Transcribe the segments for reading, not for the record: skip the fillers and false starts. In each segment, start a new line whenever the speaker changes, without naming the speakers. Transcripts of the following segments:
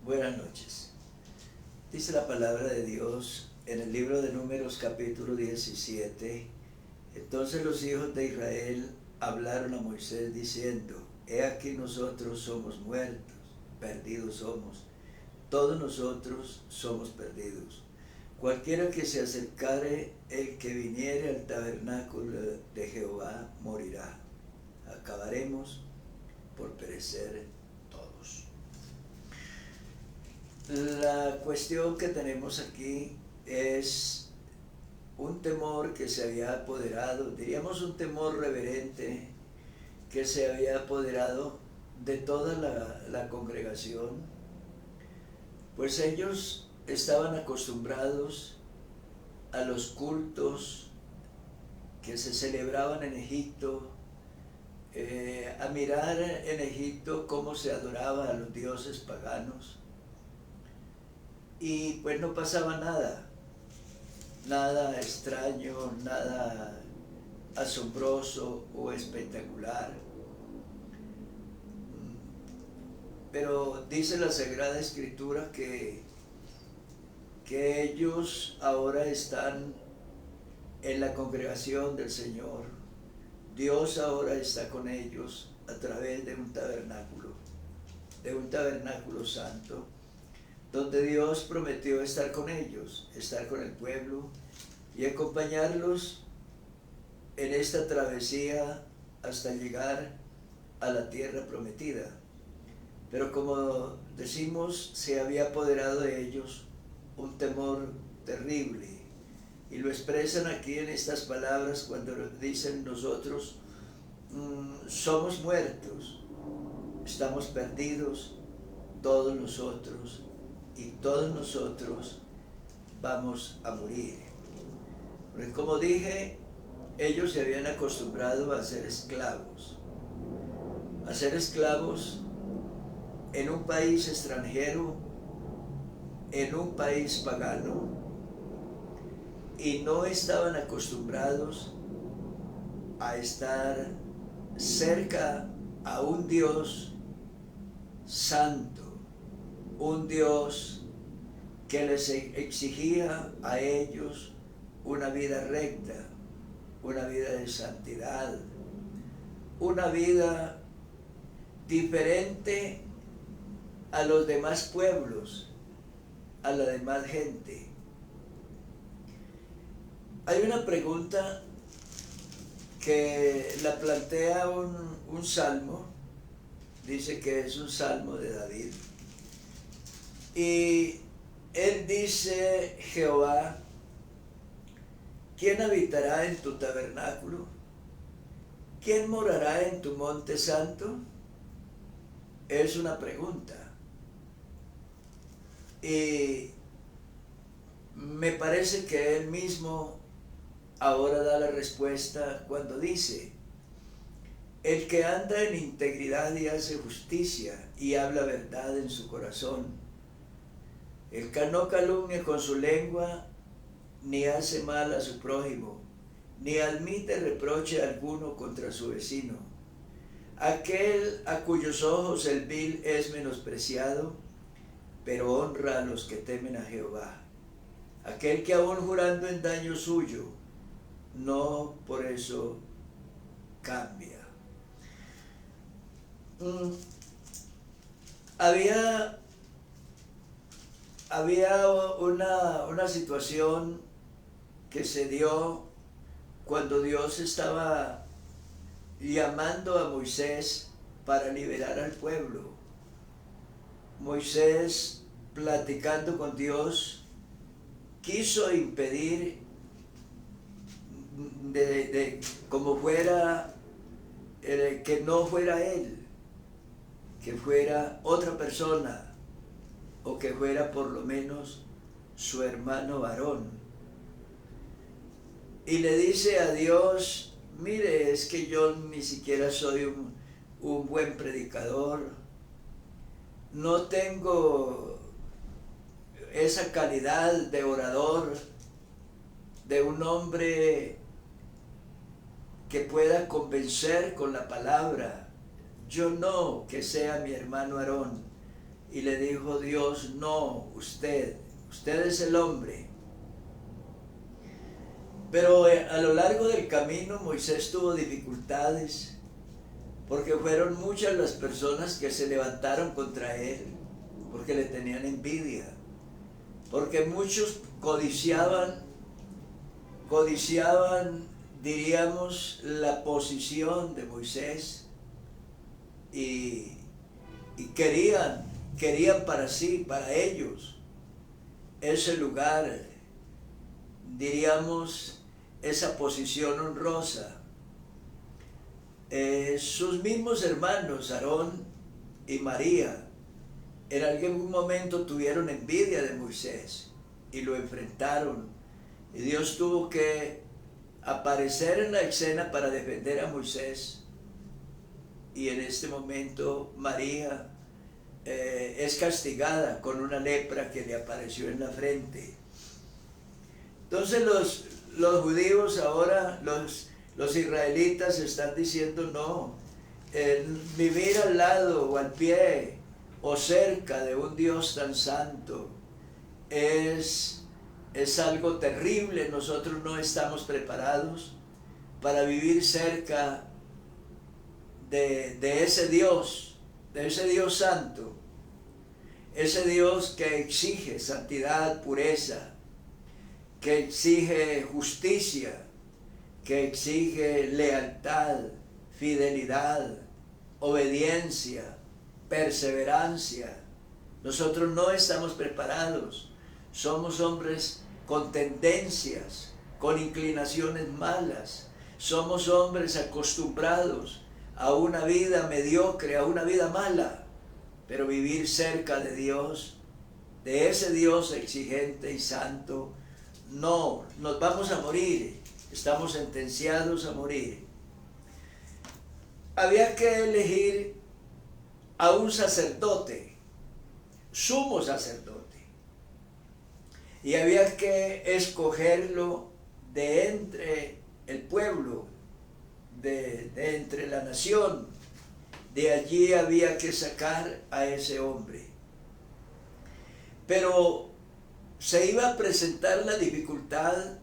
Buenas noches. Dice la palabra de Dios en el libro de Números capítulo 17. Entonces los hijos de Israel hablaron a Moisés diciendo: He aquí nosotros somos muertos, perdidos somos, todos nosotros somos perdidos. Cualquiera que se acercare, el que viniere al tabernáculo de Jehová, morirá. Acabaremos por perecer todos. La cuestión que tenemos aquí es un temor que se había apoderado, diríamos un temor reverente que se había apoderado de toda la congregación, pues ellos estaban acostumbrados a los cultos que se celebraban en Egipto, a mirar en Egipto cómo se adoraba a los dioses paganos, y pues no pasaba nada extraño, nada asombroso o espectacular. Pero dice la Sagrada Escritura que ellos ahora están en la congregación del Señor. Dios ahora está con ellos a través de un tabernáculo santo, donde Dios prometió estar con ellos, estar con el pueblo y acompañarlos en esta travesía hasta llegar a la tierra prometida. Pero como decimos, se había apoderado de ellos un temor terrible, y lo expresan aquí en estas palabras cuando dicen: nosotros somos muertos, estamos perdidos, todos nosotros, y todos nosotros vamos a morir. Porque como dije, ellos se habían acostumbrado a ser esclavos en un país extranjero, en un país pagano, y no estaban acostumbrados a estar cerca a un Dios santo, un Dios que les exigía a ellos una vida recta, una vida de santidad, una vida diferente a los demás pueblos, a la demás gente. Hay una pregunta que la plantea un salmo, dice que es un salmo de David, y él dice: Jehová, ¿quién habitará en tu tabernáculo? ¿Quién morará en tu monte santo? Es una pregunta. Y me parece que él mismo ahora da la respuesta cuando dice: el que anda en integridad y hace justicia y habla verdad en su corazón, el que no calumnia con su lengua, ni hace mal a su prójimo, ni admite reproche alguno contra su vecino, aquel a cuyos ojos el vil es menospreciado, pero honra a los que temen a Jehová, aquel que aún jurando en daño suyo, no por eso cambia. Había una situación que se dio cuando Dios estaba llamando a Moisés para liberar al pueblo. Moisés, platicando con Dios, quiso impedir como fuera, que no fuera él, que fuera otra persona, o que fuera por lo menos su hermano varón. Y le dice a Dios: mire, es que yo ni siquiera soy un buen predicador, no tengo esa calidad de orador, de un hombre que pueda convencer con la palabra. Yo no, que sea mi hermano Aarón. y le dijo Dios, no, usted es el hombre. Pero a lo largo del camino Moisés tuvo dificultades, porque fueron muchas las personas que se levantaron contra él, porque le tenían envidia, porque muchos codiciaban, diríamos, la posición de Moisés y querían para sí, para ellos, ese lugar, diríamos, esa posición honrosa. Sus mismos hermanos, Aarón y María, en algún momento tuvieron envidia de Moisés y lo enfrentaron. Y Dios tuvo que aparecer en la escena para defender a Moisés. Y en este momento María es castigada con una lepra que le apareció en la frente. Entonces los judíos ahora, los israelitas están diciendo no, vivir al lado o al pie o cerca de un Dios tan santo es algo terrible. Nosotros no estamos preparados para vivir cerca de ese Dios santo, ese Dios que exige santidad, pureza, que exige justicia, que exige lealtad, fidelidad, obediencia, perseverancia. Nosotros no estamos preparados. Somos hombres con tendencias, con inclinaciones malas. Somos hombres acostumbrados a una vida mediocre, a una vida mala. Pero vivir cerca de Dios, de ese Dios exigente y santo, no, nos vamos a morir, estamos sentenciados a morir. Había que elegir a un sacerdote, sumo sacerdote, y había que escogerlo de entre el pueblo, de entre la nación. De allí había que sacar a ese hombre. Pero se iba a presentar la dificultad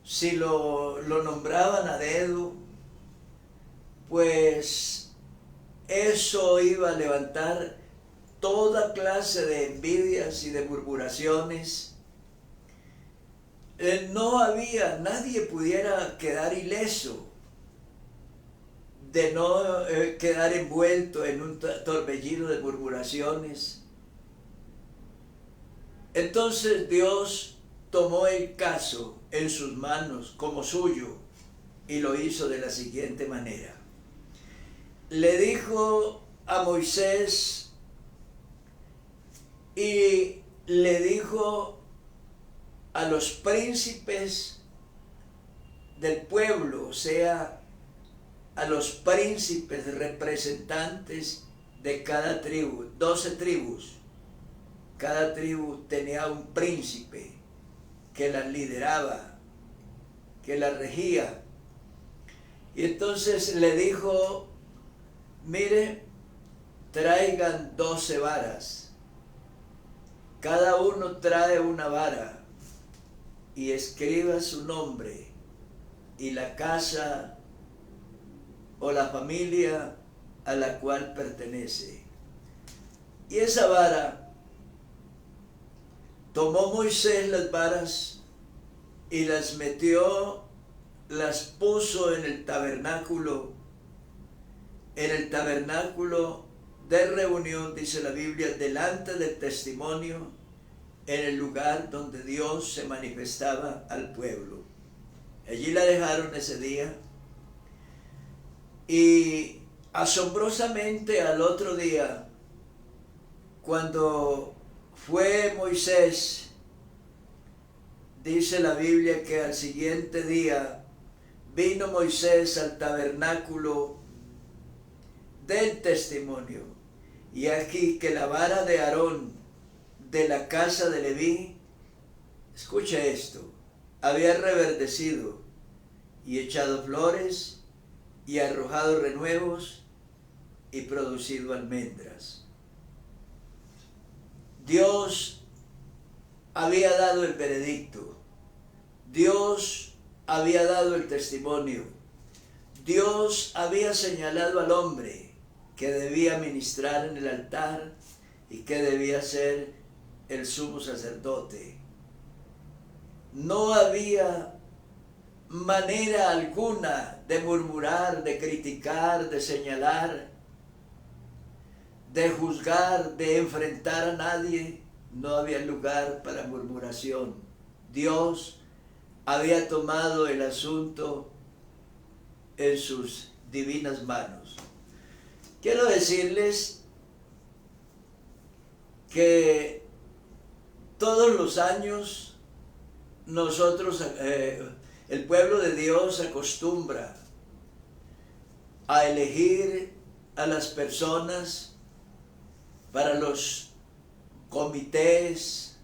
si lo nombraban a dedo, pues eso iba a levantar toda clase de envidias y de murmuraciones. Nadie pudiera quedar ileso de no quedar envuelto en un torbellino de murmuraciones. Entonces Dios tomó el caso en sus manos como suyo y lo hizo de la siguiente manera. Le dijo a Moisés y le dijo a los príncipes del pueblo, o sea, a los príncipes representantes de cada tribu, 12 tribus. Cada tribu tenía un príncipe que las lideraba, que las regía. Y entonces le dijo, mire, traigan 12 varas. Cada uno trae una vara y escriba su nombre y la casa o la familia a la cual pertenece. Y esa vara, tomó Moisés las varas y las metió, las puso en el tabernáculo de reunión, dice la Biblia, delante del testimonio, en el lugar donde Dios se manifestaba al pueblo. Allí la dejaron ese día y asombrosamente al otro día, cuando fue Moisés, dice la Biblia que al siguiente día vino Moisés al tabernáculo del testimonio, y aquí que la vara de Aarón de la casa de Leví, escucha esto, había reverdecido y echado flores y arrojado renuevos y producido almendras. Dios había dado el veredicto, Dios había dado el testimonio, Dios había señalado al hombre que debía ministrar en el altar y que debía ser el sumo sacerdote. No había manera alguna de murmurar, de criticar, de señalar, de juzgar, de enfrentar a nadie. No había lugar para murmuración. Dios había tomado el asunto en sus divinas manos. Quiero decirles que todos los años nosotros, el pueblo de Dios acostumbra a elegir a las personas para los comités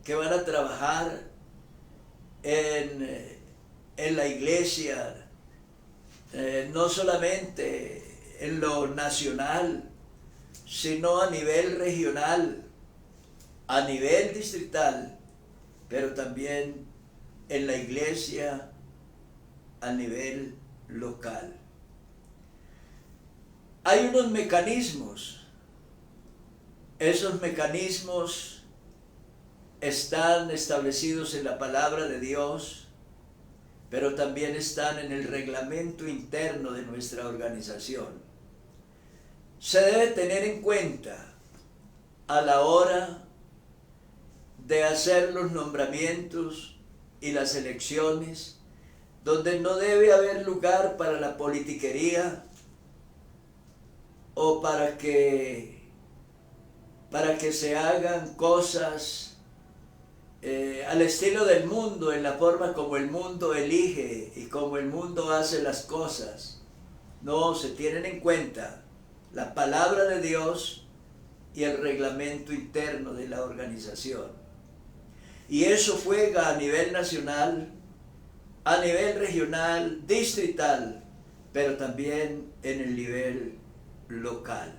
que van a trabajar en la iglesia, no solamente en lo nacional, sino a nivel regional, a nivel distrital, pero también en la iglesia a nivel local. Hay unos mecanismos, esos mecanismos están establecidos en la palabra de Dios, pero también están en el reglamento interno de nuestra organización. Se debe tener en cuenta a la hora de hacer los nombramientos y las elecciones, donde no debe haber lugar para la politiquería o para que se hagan cosas al estilo del mundo, en la forma como el mundo elige y como el mundo hace las cosas. No, se tienen en cuenta la palabra de Dios y el reglamento interno de la organización. Y eso juega a nivel nacional, a nivel regional, distrital, pero también en el nivel local.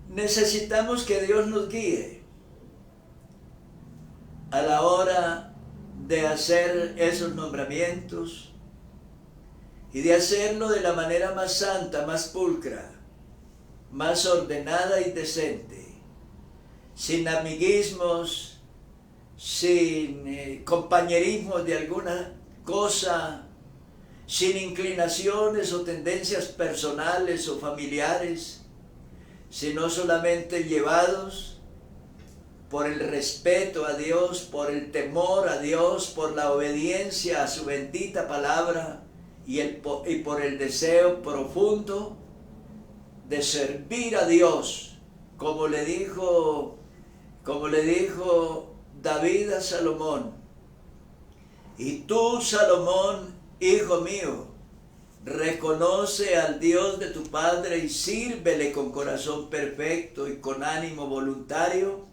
Necesitamos que Dios nos guíe a la hora de hacer esos nombramientos y de hacerlo de la manera más santa, más pulcra, más ordenada y decente, sin amiguismos, sin compañerismos de alguna cosa, sin inclinaciones o tendencias personales o familiares, sino solamente llevados por el respeto a Dios, por el temor a Dios, por la obediencia a su bendita palabra y por el deseo profundo de servir a Dios, como le dijo David a Salomón: y tú, Salomón, hijo mío, reconoce al Dios de tu Padre y sírvele con corazón perfecto y con ánimo voluntario,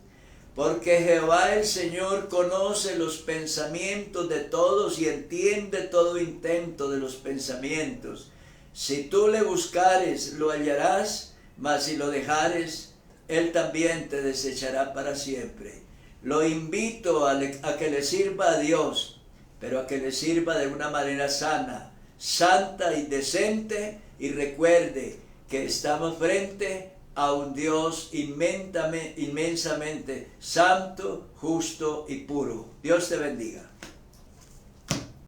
porque Jehová el Señor conoce los pensamientos de todos y entiende todo intento de los pensamientos. Si tú le buscares, lo hallarás, mas si lo dejares, Él también te desechará para siempre. Lo invito a que le sirva a Dios, pero a que le sirva de una manera sana, santa y decente, y recuerde que estamos frente a un Dios inmensamente santo, justo y puro. Dios te bendiga.